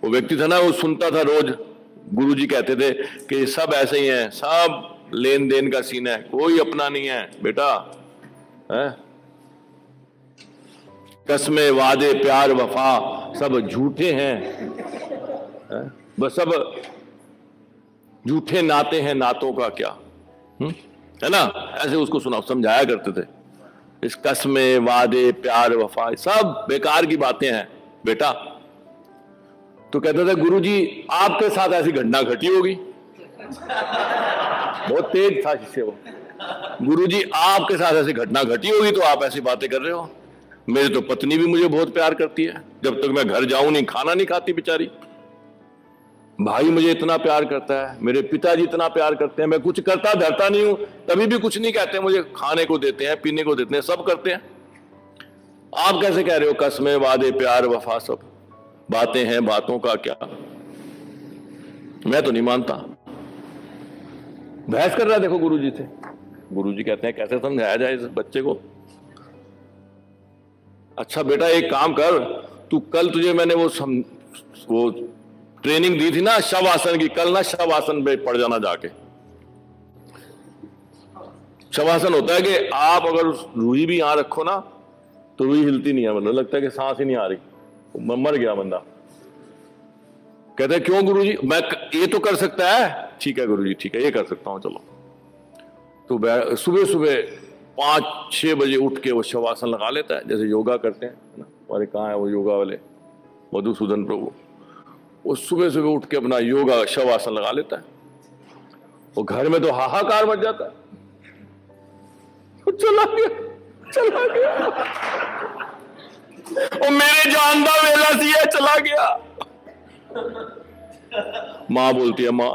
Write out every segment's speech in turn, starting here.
वो व्यक्ति था ना, वो सुनता था रोज गुरुजी कहते थे कि सब ऐसे ही हैं, सब लेन देन का सीन है, कोई अपना नहीं है बेटा, है कसमें वादे प्यार वफा सब झूठे हैं, है? बस सब झूठे नाते हैं, नातों का क्या, है ना, ऐसे उसको सुना समझाया करते थे। इस कसमें वादे प्यार वफा सब बेकार की बातें हैं बेटा। तो कहता था गुरुजी आपके साथ ऐसी घटना घटी होगी, बहुत तेज था शिष्य वो, गुरुजी आपके साथ ऐसी घटना घटी होगी तो आप ऐसी बातें कर रहे हो। मेरी तो पत्नी भी मुझे बहुत प्यार करती है, जब तक मैं घर जाऊं नहीं खाना नहीं खाती बेचारी। भाई मुझे इतना प्यार करता है, मेरे पिताजी इतना प्यार करते हैं, मैं कुछ करता धरता नहीं हूं तभी भी कुछ नहीं कहते, मुझे खाने को देते हैं, पीने को देते हैं, सब करते हैं। आप कैसे कह रहे हो कसमें वादे प्यार वफा सब बातें हैं, बातों का क्या? मैं तो नहीं मानता। बहस कर रहा है देखो गुरुजी से। गुरुजी कहते हैं कैसे समझाया जाए इस बच्चे को। अच्छा बेटा एक काम कर, तू कल तुझे मैंने वो ट्रेनिंग दी थी ना शवासन की, कल ना शवासन पे पड़ जाना जाके। शवासन होता है कि आप अगर रूही भी यहां रखो ना तो रूही हिलती नहीं है, मतलब लगता है कि सांस ही नहीं आ रही, मर गया बंदा। कहते हैं क्यों गुरुजी? मैं ये तो कर सकता है। ठीक है गुरुजी ठीक है ये कर सकता हूं चलो। तो सुबह सुबह 5-6 बजे उठ के वो शवासन लगा लेता है, जैसे योगा करते हैं ना हमारे, कहाँ है वो योगा वाले मधुसूदन प्रभु, वो सुबह सुबह उठ के अपना योगा शवासन लगा लेता है। वो घर में तो हाहाकार मच जाता है, चला गया वो मेरे जानदा वेला सी है, चला गया। मां बोलती है मां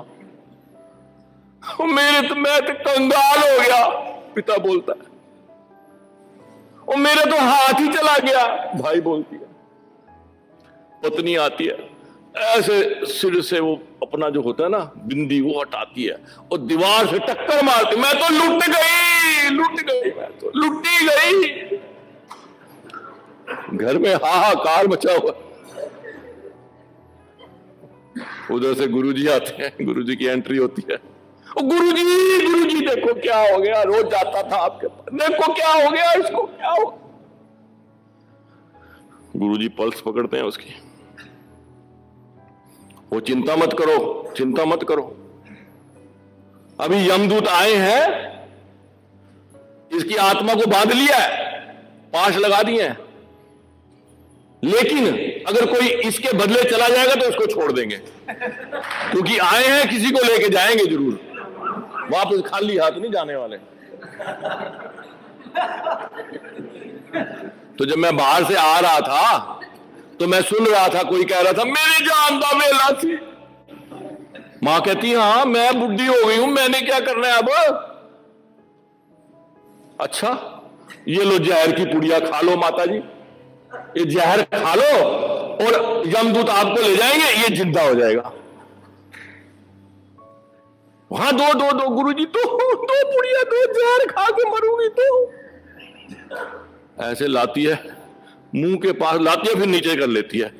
मैं तो कंगाल हो गया। पिता बोलता है और मेरा तो हाथ ही चला गया। भाई बोलती है। पत्नी आती है, ऐसे सिर से वो अपना जो होता है ना बिंदी वो हटाती है और दीवार से टक्कर मारती, मैं तो लुट गई मैं तो लुटी गई। घर में हाहाकार मचा हुआ। उधर से गुरुजी आते हैं, गुरुजी की एंट्री होती है। गुरुजी देखो क्या हो गया, रोज जाता था आपके पास, देखो क्या हो गया इसको, क्या हो। गुरुजी पल्स पकड़ते हैं उसकी। वो चिंता मत करो, अभी यमदूत आए हैं, इसकी आत्मा को बांध लिया है, पाश लगा दिए हैं, लेकिन अगर कोई इसके बदले चला जाएगा तो उसको छोड़ देंगे, क्योंकि आए हैं किसी को लेके जाएंगे जरूर, वापस खाली हाथ नहीं जाने वाले। तो जब मैं बाहर से आ रहा था तो मैं सुन रहा था, कोई कह रहा था मेरी जान दा वेला सी। मां कहती हाँ मैं बुढ़ी हो गई हूं, मैंने क्या करना है अब। अच्छा ये लो जहर की पुड़िया खा लो माता जी, ये जहर खा लो और यमदूत आपको ले जाएंगे, ये जिंदा हो जाएगा। वहां दो गुरुजी, दो पुड़िया, 2 जहर खा के मरूंगी तो। ऐसे लाती है, मुंह के पास लाती है, फिर नीचे कर लेती है।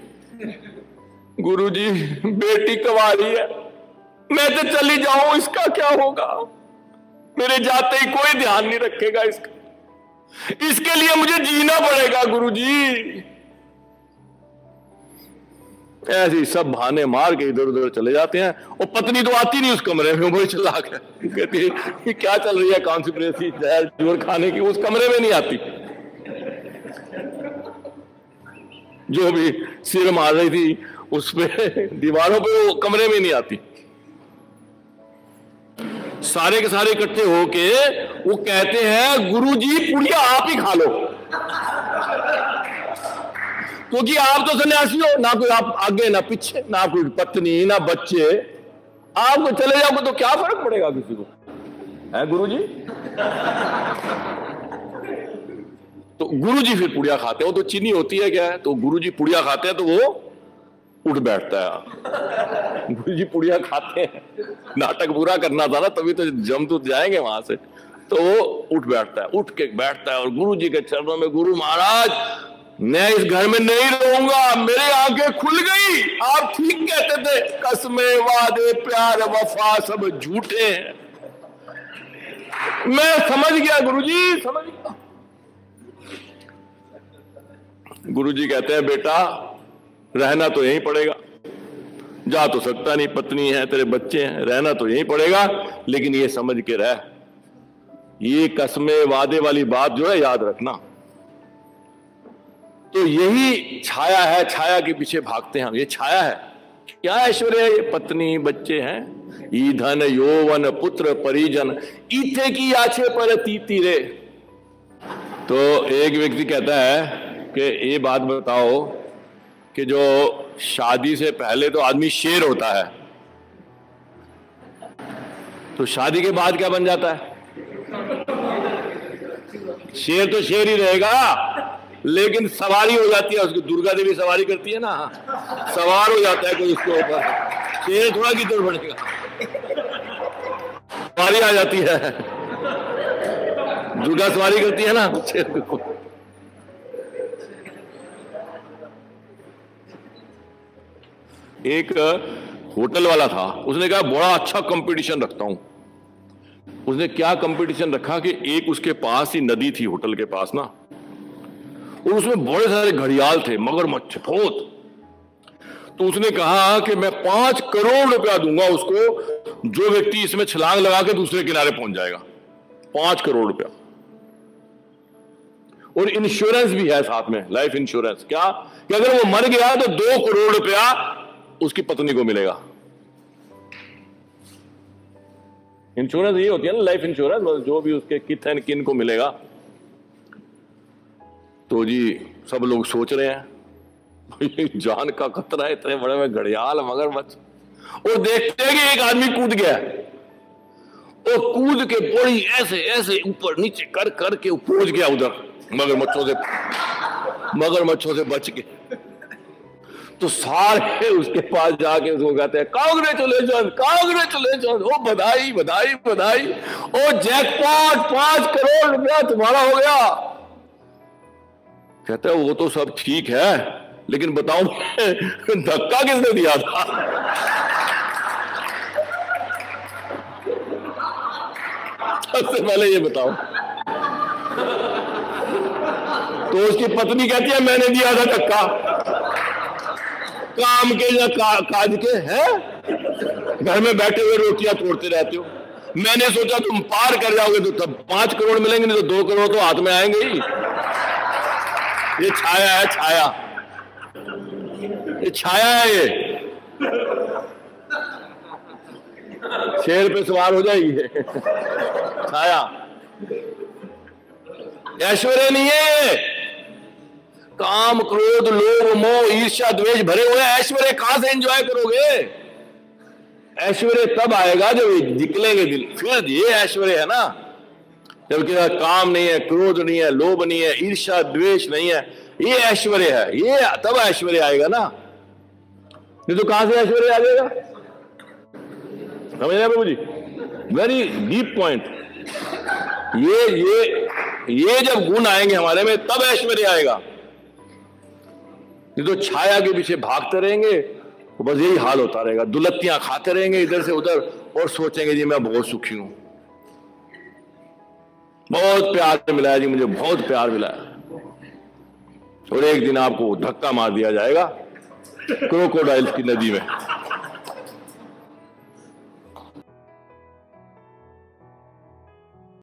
गुरुजी बेटी कवारी है, मैं तो चली जाऊं, इसका क्या होगा? मेरे जाते ही कोई ध्यान नहीं रखेगा इसका, इसके लिए मुझे जीना पड़ेगा गुरुजी। ऐसे ही सब बहाने मार के इधर उधर चले जाते हैं। और पत्नी तो आती नहीं उस कमरे में, वही चला के कहती है क्या चल रही है कॉन्स्पिरेसी जहर जोर खाने की, उस कमरे में नहीं आती। जो भी सिर मार रही थी उस पे दीवारों पे, वो कमरे में नहीं आती। सारे के सारे इकट्ठे होके वो कहते हैं गुरुजी पुड़िया आप ही खा लो, क्योंकि आप तो सन्यासी हो, ना कोई आप आगे ना पीछे, ना कोई पत्नी ना बच्चे, आप चले जाओगे तो क्या फर्क पड़ेगा किसी को, है गुरुजी। तो गुरुजी फिर पुड़िया खाते हो, तो चीनी होती है क्या है, तो गुरुजी पुड़िया खाते हैं तो वो उठ बैठता है। गुरुजी पुड़िया खाते हैं, नाटक पूरा करना था ना, तभी तो जमदूत जाएंगे वहां से, तो वो उठ बैठता है, उठ के बैठता है और गुरुजी के चरणों में, गुरु महाराज मैं इस घर में नहीं रहूंगा, मेरी आंखें खुल गई। आप ठीक कहते थे, कसमें वादे प्यार वफा सब झूठे हैं। मैं समझ गया गुरुजी, समझ गया। गुरुजी कहते हैं बेटा रहना तो यहीं पड़ेगा, जा तो सकता नहीं, पत्नी है, तेरे बच्चे हैं, रहना तो यहीं पड़ेगा, लेकिन ये समझ के रह, ये कसमें वादे वाली बात जो है याद रखना। तो यही छाया है, छाया के पीछे भागते हैं हम। ये छाया है, क्या ऐश्वर्य है? ये पत्नी बच्चे हैं, ईधन यौवन पुत्र परिजन, ईथे की आछे पर तीती रे। तो एक व्यक्ति कहता है कि ये बात बताओ कि जो शादी से पहले तो आदमी शेर होता है, तो शादी के बाद क्या बन जाता है? शेर तो शेर ही रहेगा, लेकिन सवारी हो जाती है उसकी। दुर्गा देवी सवारी करती है ना, सवार हो जाता है कोई उसके ऊपर। शेर थोड़ा किधर बढ़ेगा, सवारी आ जाती है, दुर्गा सवारी करती है ना शेर को। एक होटल वाला था, उसने कहा बड़ा अच्छा कंपटीशन रखता हूं। उसने क्या कंपटीशन रखा कि एक उसके पास ही नदी थी, होटल के पास ना, और उसमें बड़े सारे घड़ियाल थे, मगरमच्छ बहुत। तो उसने कहा कि मैं 5 करोड़ रुपया दूंगा उसको जो व्यक्ति इसमें छलांग लगा के दूसरे किनारे पहुंच जाएगा। 5 करोड़ रुपया, और इंश्योरेंस भी है साथ में, लाइफ इंश्योरेंस। क्या कि अगर वो मर गया तो 2 करोड़ रुपया उसकी पत्नी को मिलेगा। इंश्योरेंस ये होती है ना, लाइफ इंश्योरेंस, जो भी उसके किथ एंड किन को मिलेगा। तो जी सब लोग सोच रहे हैं जान का खतरा है, इतने बड़े में घड़ियाल मगरमच्छ, और देखते हैं कि एक आदमी कूद गया, और कूद के बड़ी ऐसे ऐसे ऊपर नीचे कर करके पहुंच गया उधर मगरमच्छों से बच के। तो सारे उसके पास जाके उसको कहते हैं कांग्रेचुलेशन कांग्रेचुलेशन, ओ बधाई बधाई बधाई, ओ जैकपॉट 5 करोड़ रुपया तुम्हारा हो गया। कहते हैं वो तो सब ठीक है, लेकिन बताओ धक्का किसने दिया था? सबसे पहले ये बताओ। तो उसकी पत्नी कहती है मैंने दिया था धक्का। काम के या काज के हैं, घर में बैठे हुए रोटियां तोड़ते रहते हो। मैंने सोचा तुम पार कर जाओगे तो तब 5 करोड़ मिलेंगे, नहीं तो 2 करोड़ तो हाथ में आएंगे ही। ये छाया है, छाया, ये छाया है, ये शेर पे सवार हो जाएगी छाया। ऐश्वर्य नहीं है, काम क्रोध लोभ मोह ईर्ष्या द्वेष भरे हुए ऐश्वर्य कहां से एंजॉय करोगे? ऐश्वर्य तब आएगा जब निकलेंगे दिल, फिर ये ऐश्वर्य है ना। जबकि काम नहीं है, क्रोध नहीं है, लोभ नहीं है, ईर्ष्या द्वेष नहीं है, ये ऐश्वर्य है, ये तब ऐश्वर्य आएगा ना। नहीं तो कहां से ऐश्वर्य आ जाएगा? समझ रहे Prabhu ji? Very deep point. ये जब गुण आएंगे हमारे में तब ऐश्वर्य आएगा। नहीं तो छाया के पीछे भागते रहेंगे तो बस यही हाल होता रहेगा, दुलत्तियां खाते रहेंगे इधर से उधर, और सोचेंगे जी मैं बहुत सुखी हूं, बहुत प्यार मिला है जी, मुझे बहुत प्यार मिला है। और एक दिन आपको धक्का मार दिया जाएगा क्रोकोडाइल्स की नदी में।